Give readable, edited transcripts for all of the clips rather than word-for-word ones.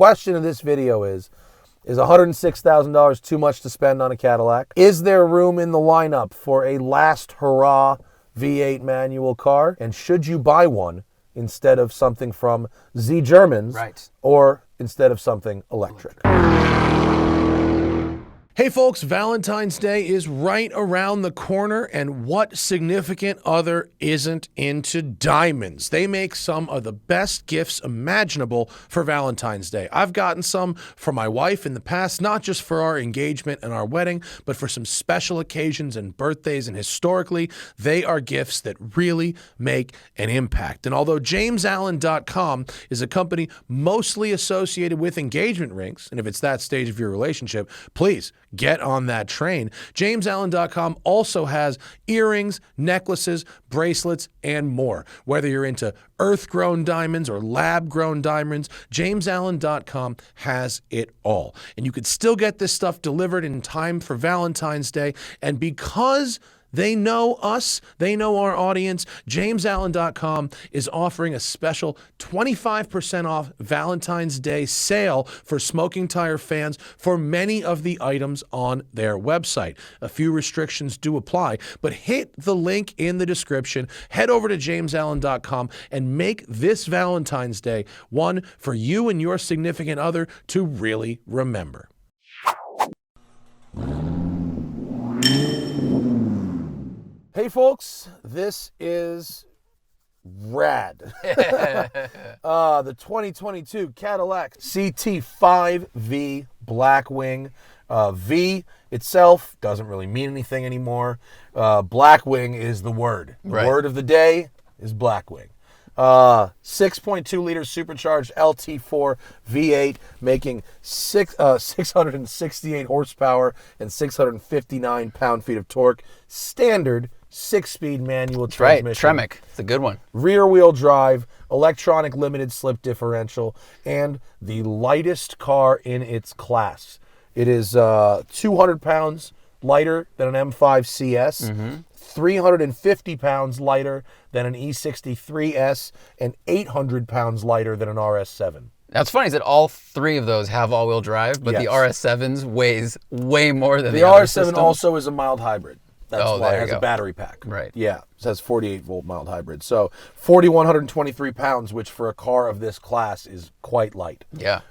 question of this video is $106,000 too much to spend on a Cadillac? Is there room in the lineup for a last hurrah V8 manual car? And should you buy one instead of something from Z Germans, right, or instead of something electric? Hey folks, Valentine's Day is right around the corner, and what significant other isn't into diamonds? They make some of the best gifts imaginable for Valentine's Day. I've gotten some for my wife in the past, not just for our engagement and our wedding, but for some special occasions and birthdays, and historically, they are gifts that really make an impact. And although JamesAllen.com is a company mostly associated with engagement rings, and if it's that stage of your relationship, please get on that train. JamesAllen.com also has earrings, necklaces, bracelets, and more. Whether you're into earth-grown diamonds or lab-grown diamonds, JamesAllen.com has it all. And you could still get this stuff delivered in time for Valentine's Day. And because they know us, they know our audience, JamesAllen.com is offering a special 25% off Valentine's Day sale for Smoking Tire fans for many of the items on their website. A few restrictions do apply, but hit the link in the description, head over to JamesAllen.com, and make this Valentine's Day one for you and your significant other to really remember. Hey folks, this is rad. The 2022 Cadillac CT5-V Blackwing. V itself doesn't really mean anything anymore. Blackwing is the word. The word of the day is Blackwing. 6.2 liter supercharged LT4 V8, making 668 horsepower and 659 pound-feet of torque. Standard 6-speed manual transmission. Right, Tremec. It's a good one. Rear-wheel drive, electronic limited slip differential, and the lightest car in its class. It is 200 pounds lighter than an M5 CS, 350 pounds lighter than an E63S, and 800 pounds lighter than an RS7. Now, it's funny is that all three of those have all-wheel drive, but the RS7's weighs way more than the other RS7 systems. also is a mild hybrid. That's why it has a battery pack. Right. Yeah, it has 48-volt mild hybrid. So 4,123 pounds, which for a car of this class is quite light. Yeah.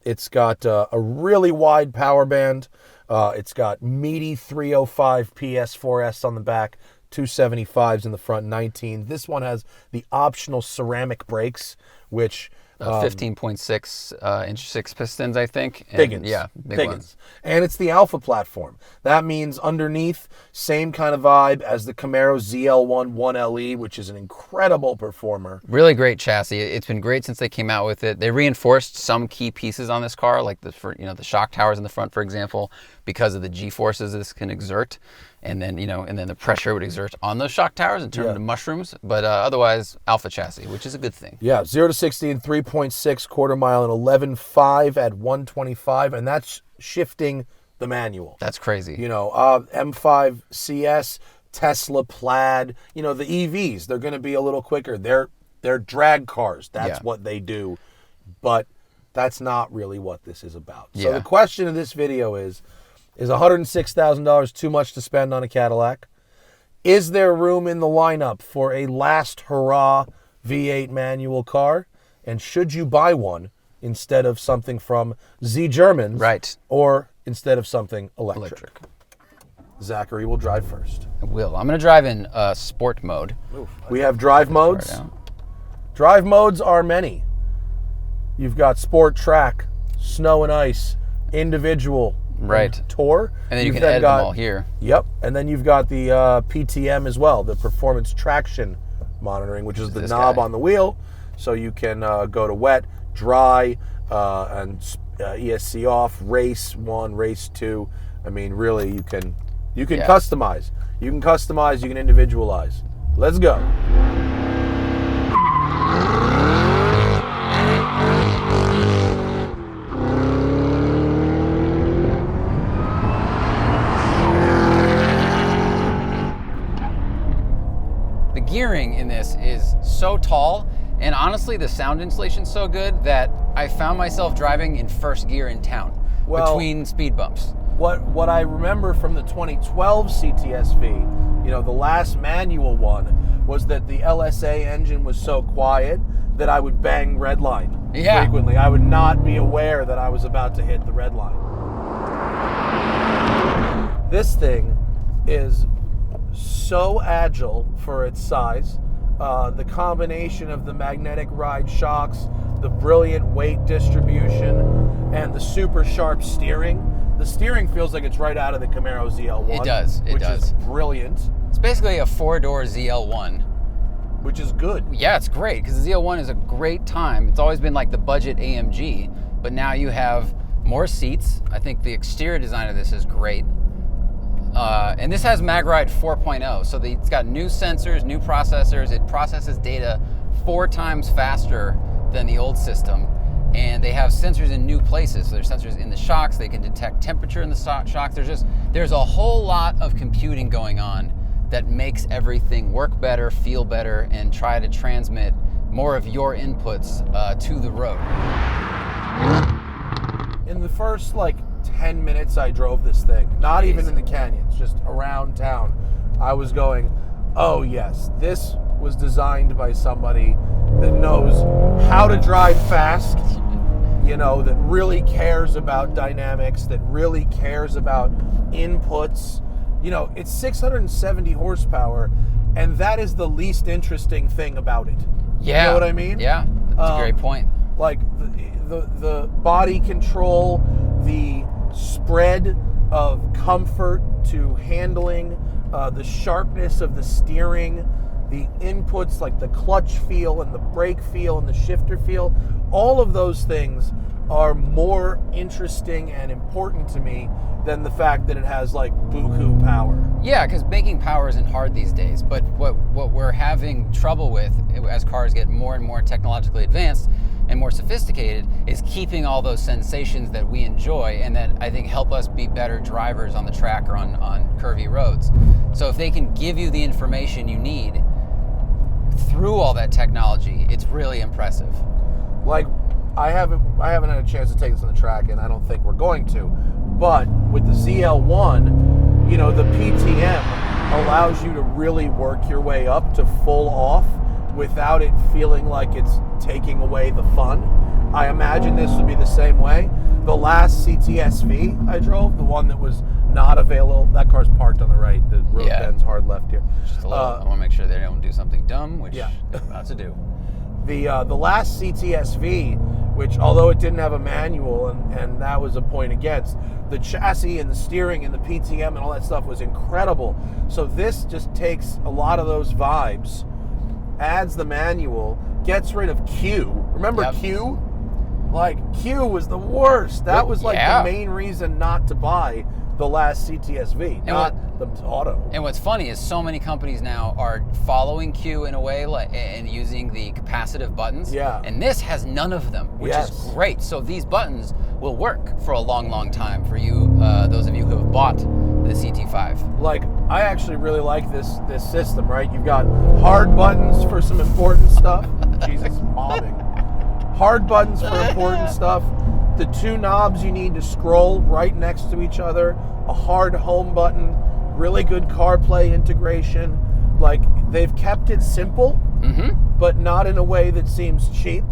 It's got a really wide power band. It's got meaty 305 PS4S on the back, 275s in the front, 19. This one has the optional ceramic brakes, which 15.6 inch 6 pistons, I think. And, big ones. Yeah, big ones. And it's the Alpha platform. That means underneath, same kind of vibe as the Camaro ZL1 1LE, which is an incredible performer. Really great chassis. It's been great since they came out with it. They reinforced some key pieces on this car, like the shock towers in the front, for example, because of the G-forces this can exert. And then, the pressure would exert on those shock towers and turn them into mushrooms. But otherwise, Alpha chassis, which is a good thing. Yeah, 0 to 60 in 3.6 quarter mile and 11.5 at 125, and that's shifting the manual. That's crazy. M5 CS, Tesla Plaid, the EVs, they're going to be a little quicker. They're drag cars. That's what they do. But that's not really what this is about. So the question of this video is $106,000 too much to spend on a Cadillac? Is there room in the lineup for a last hurrah V8 manual car? And should you buy one instead of something from Z Germans? Right. Or instead of something electric? Zachary will drive first. I will. I'm going to drive in sport mode. We have drive modes. Drive modes are many. You've got sport, track, snow and ice, individual, tour. And then you can edit them all here. Yep. And then you've got the PTM as well, the performance traction monitoring, which is the knob on the wheel. So you can go to wet, dry, and ESC off, race 1, race 2. I mean, really, you can customize. You can customize, you can individualize. Let's go. Gearing in this is so tall, and honestly, the sound insulation's so good that I found myself driving in first gear in town between speed bumps. What I remember from the 2012 CTS-V, the last manual one, was that the LSA engine was so quiet that I would bang red line frequently. I would not be aware that I was about to hit the red line. This thing is so agile for its size. The combination of the magnetic ride shocks, the brilliant weight distribution, and the super sharp steering. The steering feels like it's right out of the Camaro ZL1. It does. Which is brilliant. It's basically a 4-door ZL1. Which is good. Yeah, it's great because the ZL1 is a great time. It's always been like the budget AMG, but now you have more seats. I think the exterior design of this is great. And this has MagRide 4.0, so it's got new sensors, new processors. It processes data 4 times faster than the old system. And they have sensors in new places. So there's sensors in the shocks. They can detect temperature in the shocks. There's a whole lot of computing going on that makes everything work better, feel better, and try to transmit more of your inputs to the road. In the first 10 minutes I drove this thing, not even in the canyons, just around town, I was going, oh yes, this was designed by somebody that knows how to drive fast, that really cares about dynamics, that really cares about inputs. It's 670 horsepower, and that is the least interesting thing about it. Yeah. You know what I mean? Yeah, that's a great point. Like the body control, the spread of comfort to handling, the sharpness of the steering, the inputs like the clutch feel and the brake feel and the shifter feel, all of those things are more interesting and important to me than the fact that it has buku power. Yeah, because making power isn't hard these days, but what we're having trouble with as cars get more and more technologically advanced and more sophisticated is keeping all those sensations that we enjoy and that I think help us be better drivers on the track or on curvy roads. So if they can give you the information you need through all that technology, it's really impressive. I haven't had a chance to take this on the track, and I don't think we're going to. But with the ZL1, the PTM allows you to really work your way up to full off without it feeling like it's taking away the fun. I imagine this would be the same way. The last CTS-V I drove, the one that was not available, that car's parked on the right. The road bends hard left here. Just a little, I want to make sure they don't do something dumb, which they're about to do. The last CTS-V, which although it didn't have a manual, and that was a point against, the chassis and the steering and the PTM and all that stuff was incredible. So this just takes a lot of those vibes, adds the manual, gets rid of Q. Remember Q? Q was the worst. That was the main reason not to buy the last CTS-V, not the auto. And what's funny is so many companies now are following Q in a way and using the capacitive buttons. Yeah. And this has none of them, which is great. So these buttons will work for a long, long time for you, those of you who have bought the CT5. I actually really like this system, right? You've got hard buttons for some important stuff. Jesus, mobbing. Hard buttons for important stuff. The 2 knobs you need to scroll right next to each other. A hard home button. Really good CarPlay integration. They've kept it simple, but not in a way that seems cheap.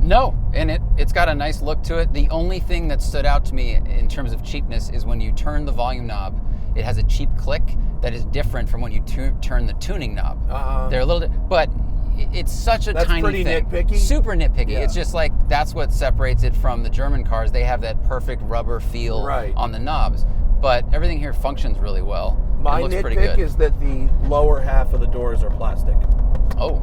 No, and it's got a nice look to it. The only thing that stood out to me in terms of cheapness is when you turn the volume knob, it has a cheap click that is different from when you turn the tuning knob. They're a little, but it's such a tiny thing. That's pretty nitpicky. Super nitpicky. Yeah. It's just that's what separates it from the German cars. They have that perfect rubber feel on the knobs, but everything here functions really well. My looks pretty nitpick good. is that the lower half of the doors are plastic. Oh.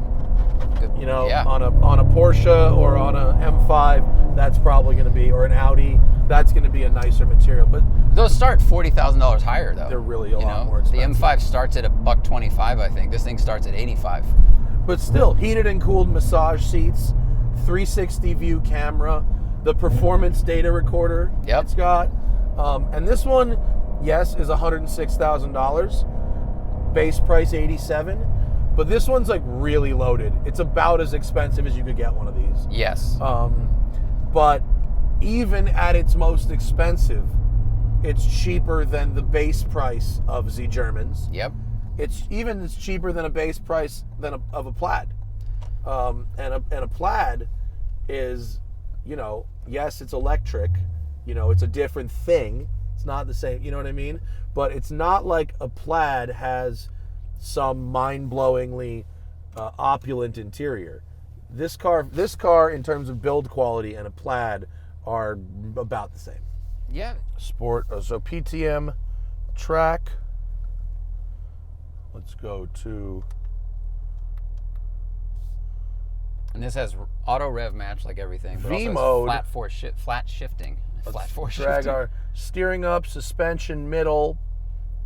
Good. On a Porsche or on a M5, that's probably going to be, or an Audi, that's going to be a nicer material. But those start $40,000 higher though. They're really a lot more expensive. The M5 starts at $125, I think. This thing starts at $85. But still, heated and cooled massage seats, 360 view camera, the performance data recorder it's got. And this one, yes, is $106,000. Base price $87,000. But this one's like really loaded. It's about as expensive as you could get one of these. Yes. But even at its most expensive, it's cheaper than the base price of Z Germans. Yep. It's cheaper than a base price of a Plaid. And a Plaid is, yes, it's electric. It's a different thing. It's not the same. You know what I mean? But it's not like a Plaid has some mind-blowingly opulent interior. This car, in terms of build quality, and a Plaid are about the same. Yeah. Sport. So PTM track. Let's go to. And this has auto rev match like everything. But V also mode. Flat shifting. Drag our steering up, suspension middle,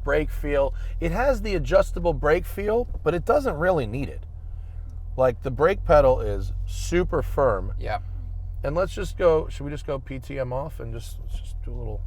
brake feel. It has the adjustable brake feel, but it doesn't really need it. Like the brake pedal is super firm. Yeah. And let's just go. Should we just go PTM off and let's just do a little.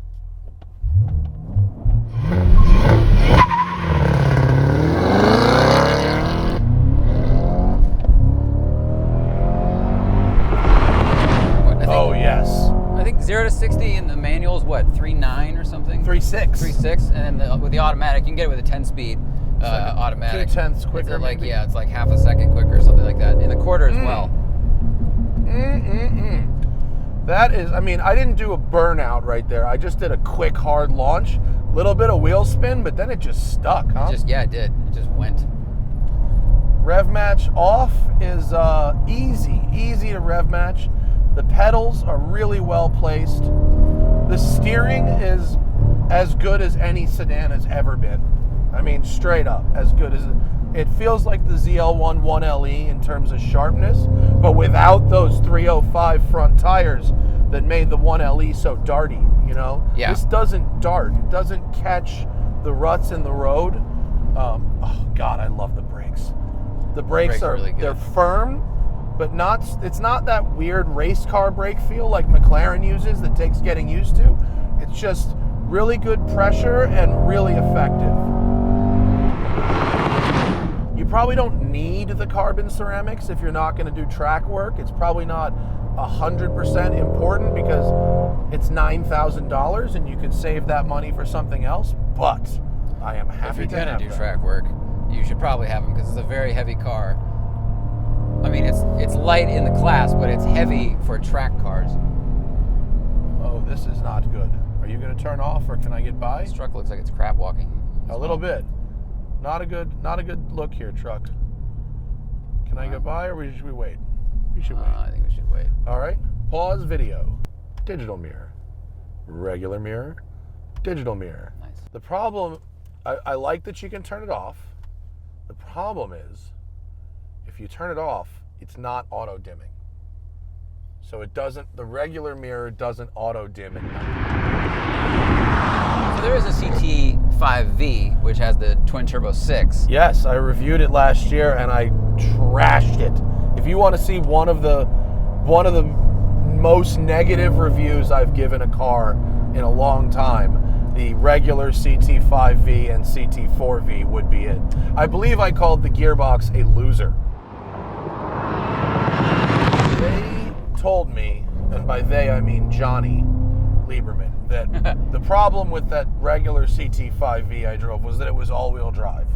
Oh yes. I think 0 to 60 in the manual is what, 3.9 or something? 3.6. 3.6, and then with the automatic, you can get it with a 10-speed automatic. 0.2 quicker. It's like half a second quicker or something like that. In the quarter as well. That is, I didn't do a burnout right there. I just did a quick hard launch, little bit of wheel spin, but then it just stuck, huh? It did. It just went. Rev match off is easy to rev match. The pedals are really well placed. The steering is as good as any sedan has ever been. Straight up, as good as it feels like the ZL1 1LE in terms of sharpness, but without those 305 front tires that made the 1LE so darty, Yeah. This doesn't dart. It doesn't catch the ruts in the road. Oh God, I love the brakes. The brakes are really good. They're firm, but it's not that weird race car brake feel like McLaren uses that takes getting used to. It's just really good pressure and really effective. You probably don't need the carbon ceramics if you're not going to do track work. It's probably not 100% important because it's $9,000 and you could save that money for something else. But I am happy If you're to going have to do them. track work, you should probably have them because it's a very heavy car. It's light in the class, but it's heavy for track cars. Oh, this is not good. Are you going to turn off or can I get by? This truck looks like it's crab walking. A little bit. Not a good look here, truck. Can I go by or should we wait? We should wait. I think we should wait. All right. Pause video. Digital mirror. Regular mirror. Digital mirror. Nice. The problem, I like that you can turn it off. The problem is, if you turn it off, it's not auto dimming. So the regular mirror doesn't auto dim at night. So there is a CT5-V, which has the twin turbo 6. Yes, I reviewed it last year and I trashed it. If you want to see one of the most negative reviews I've given a car in a long time, the regular CT5-V and CT4-V would be it. I believe I called the gearbox a loser. They told me, and by they I mean Johnny Lieberman, that the problem with that regular CT5-V I drove was that it was all-wheel drive,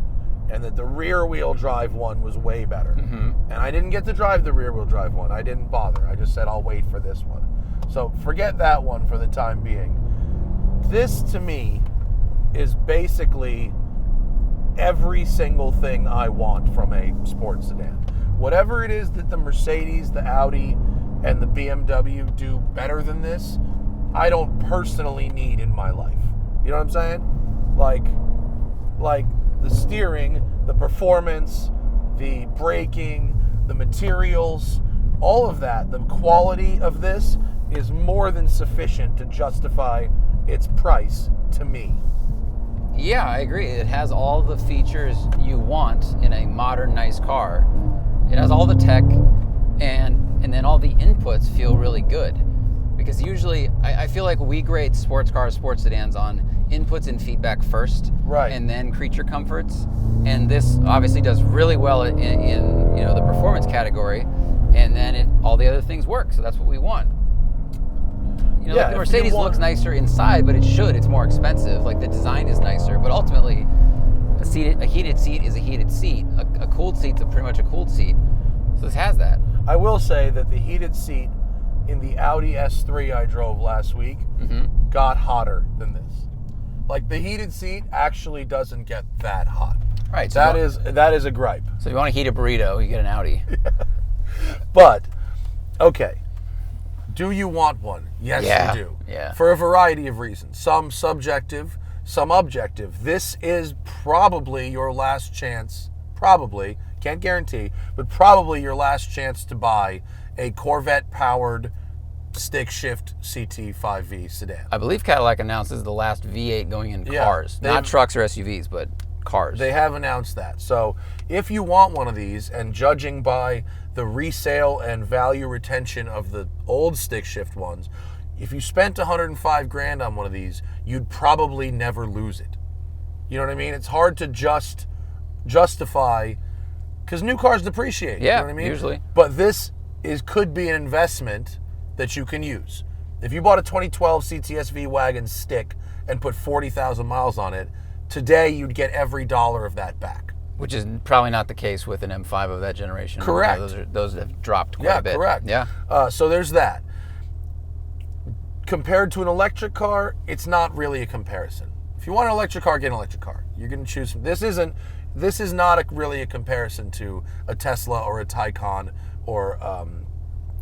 and that the rear-wheel drive one was way better. And I didn't get to drive the rear-wheel drive one. I didn't bother. I just said I'll wait for this one. So forget that one for the time being. This, to me, is basically every single thing I want from a sports sedan. Whatever it is that the Mercedes, the Audi, and the BMW do better than this, I don't personally need in my life. You know what I'm saying? Like the steering, the performance, the braking, the materials, all of that, the quality of this is more than sufficient to justify its price to me. Yeah, I agree. It has all the features you want in a modern, nice car. It has all the tech, and then all the inputs feel really good. Because usually, I feel like we grade sports cars, sports sedans on inputs and feedback first, Right. and then creature comforts. And this obviously does really well in the performance category, and then all the other things work. So that's what we want. Like the Mercedes looks nicer inside, but it should. It's more expensive. Like the design is nicer, but ultimately, a heated seat is a heated seat. A cooled seat's pretty much a cooled seat. So this has that. I will say that the heated seat in the Audi S3 I drove last week got hotter than this. Like the heated seat actually doesn't get that hot. Right. So that is a gripe. So if you want to heat a burrito, you get an Audi. But, okay. Do you want one? Yes, you do. Yeah. For a variety of reasons. Some subjective, some objective. This is probably your last chance, probably, can't guarantee, but probably your last chance to buy a Corvette-powered stick-shift CT5-V sedan. I believe Cadillac announced this is the last V8 going in cars. Not trucks or SUVs, but cars. They have announced that. So if you want one of these, and judging by the resale and value retention of the old stick shift ones, if you spent 105 grand on one of these, you'd probably never lose it. You know what I mean? It's hard to justify, because new cars depreciate. Yeah, you know what I mean? Usually. But this could be an investment that you can use. If you bought a 2012 CTS-V wagon stick and put 40,000 miles on it, today you'd get every dollar of that back. Which is probably not the case with an M5 of that generation. Correct. Those have dropped quite a bit. Correct. Yeah, so there's that. Compared to an electric car, it's not really a comparison. If you want an electric car, get an electric car. You're going to choose. This is not really a comparison to a Tesla or a Taycan or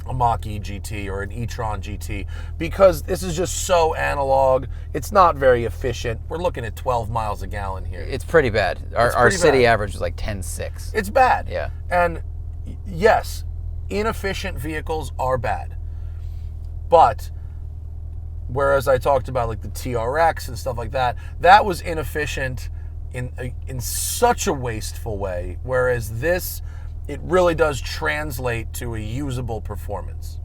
a Mach-E GT or an e-tron GT, because this is just so analog. It's not very efficient. We're looking at 12 miles a gallon here. it's pretty bad. Our city average is like 10.6. It's bad. Yeah. And yes, inefficient vehicles are bad. But whereas I talked about like the TRX and stuff like that, that was inefficient in such a wasteful way, whereas this, it really does translate to a usable performance.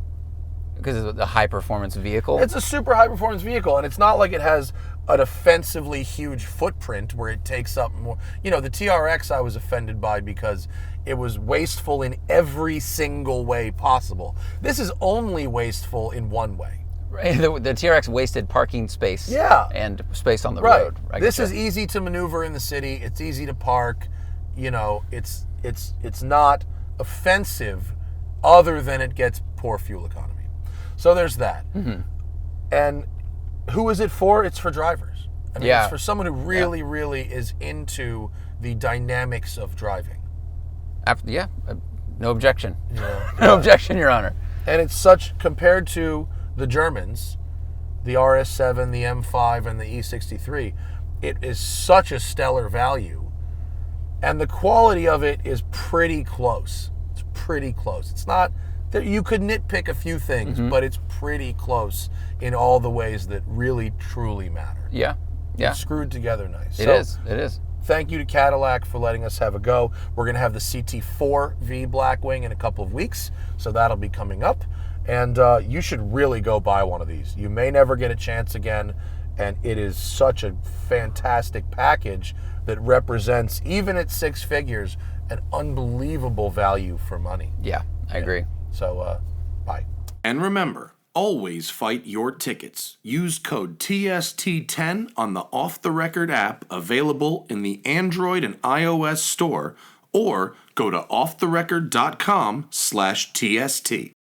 Because it's a high-performance vehicle. It's a super high-performance vehicle, and it's not like it has an offensively huge footprint where it takes up more. The TRX I was offended by because it was wasteful in every single way possible. This is only wasteful in one way. Right. The TRX wasted parking space. Yeah. And space on the Right. road. This is easy to maneuver in the city. It's easy to park. It's not offensive, other than it gets poor fuel economy. So there's that. And who is it for? It's for drivers. I mean, it's for someone who really, really is into the dynamics of driving. No objection. No objection, Your Honor. And it's compared to the Germans, the RS7, the M5, and the E63, it is such a stellar value. And the quality of it is pretty close. It's pretty close. It's not that you could nitpick a few things, but it's pretty close in all the ways that really, truly matter. Yeah. It's screwed together nice. It is. Thank you to Cadillac for letting us have a go. We're going to have the CT4-V Blackwing in a couple of weeks, so that'll be coming up. And you should really go buy one of these. You may never get a chance again, and it is such a fantastic package that represents, even at six figures, an unbelievable value for money. Yeah, I agree. So, bye. And remember, always fight your tickets. Use code TST10 on the Off the Record app, available in the Android and iOS store, or go to offtherecord.com/TST.